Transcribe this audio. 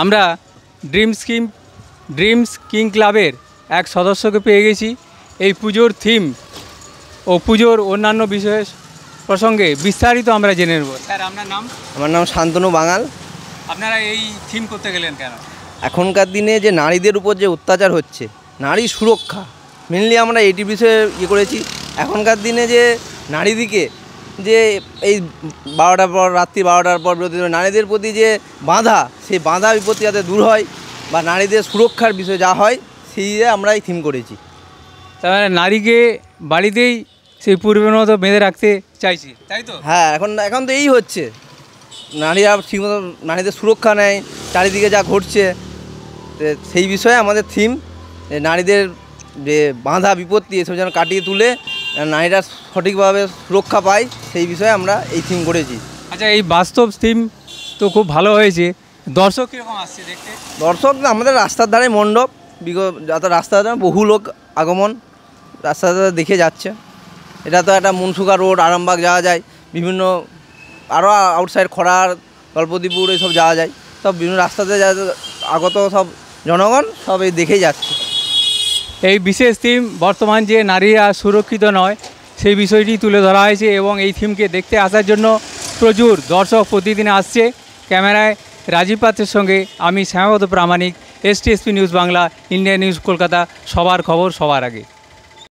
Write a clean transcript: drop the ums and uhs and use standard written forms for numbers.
আমরা dreams king ক্লাবের এক সদস্যকে পেয়ে গেছি। এই পুজোর থিম ও পুজোর অন্যান্য বিষয় প্রসঙ্গে বিস্তারিত আমরা জেনে নেব। স্যার, আপনার নাম? আমার নাম শান্তনু বাঙাল। আপনারা এই থিম করতে গেলেন কেন? এখনকার দিনে যে নারীদের উপর যে অত্যাচার হচ্ছে, নারী সুরক্ষা মেনলি আমরা এইটি বিষয়ে করেছি। এখনকার দিনে যে নারীদিকে যে এই 12টার পর, রাত্রি 12টার পর বিরতি নারীদের প্রতি যে বাধা, সেই বাধা বিপত্তি যাতে দূর হয় বা নারীদের সুরক্ষার বিষয় যা হয় সেই আমরা এই থিম করেছি। তাহলে নারীকে বাড়িতেই সেই পূর্বের মতো বেঁধে রাখতে চাইছি, তাই তো? হ্যাঁ, এখন তো এই হচ্ছে, নারীরা ঠিকমতো নারীদের সুরক্ষা নেয়, চারিদিকে যা ঘটছে সেই বিষয়ে আমাদের থিম নারীদের যে বাধা বিপত্তি এসব যেন কাটিয়ে তুলে নারীরা সঠিকভাবে সুরক্ষা পায়, সেই বিষয়ে আমরা এই থিম করেছি। আচ্ছা, এই বাস্তব থিম তো খুব ভালো হয়েছে। দর্শক কীরকম আসছে দেখতে? দর্শক আমাদের রাস্তার ধারে মণ্ডপ, যত রাস্তার ধারে বহু লোক আগমন রাস্তার ধারে দেখে যাচ্ছে। এটা তো একটা মনসুকা রোড, আরামবাগ যাওয়া যায়, বিভিন্ন আরও আউটসাইড খড়ার, গল্পদীপুর এইসব যাওয়া যায়, সব বিভিন্ন রাস্তাতে আগত সব জনগণ সব এই দেখেই যাচ্ছে। এই বিশেষ থিম বর্তমান যে নারীরা সুরক্ষিত নয় সেই বিষয়টি তুলে ধরা হয়েছে এবং এই থিমকে দেখতে আসার জন্য প্রচুর দর্শক প্রতিদিন আসছে। ক্যামেরায় রাজীব পাত্রের সঙ্গে আমি শ্যামাপদ প্রামাণিক, STSP news Bangla, India news Kolkata, সবার খবর সবার আগে।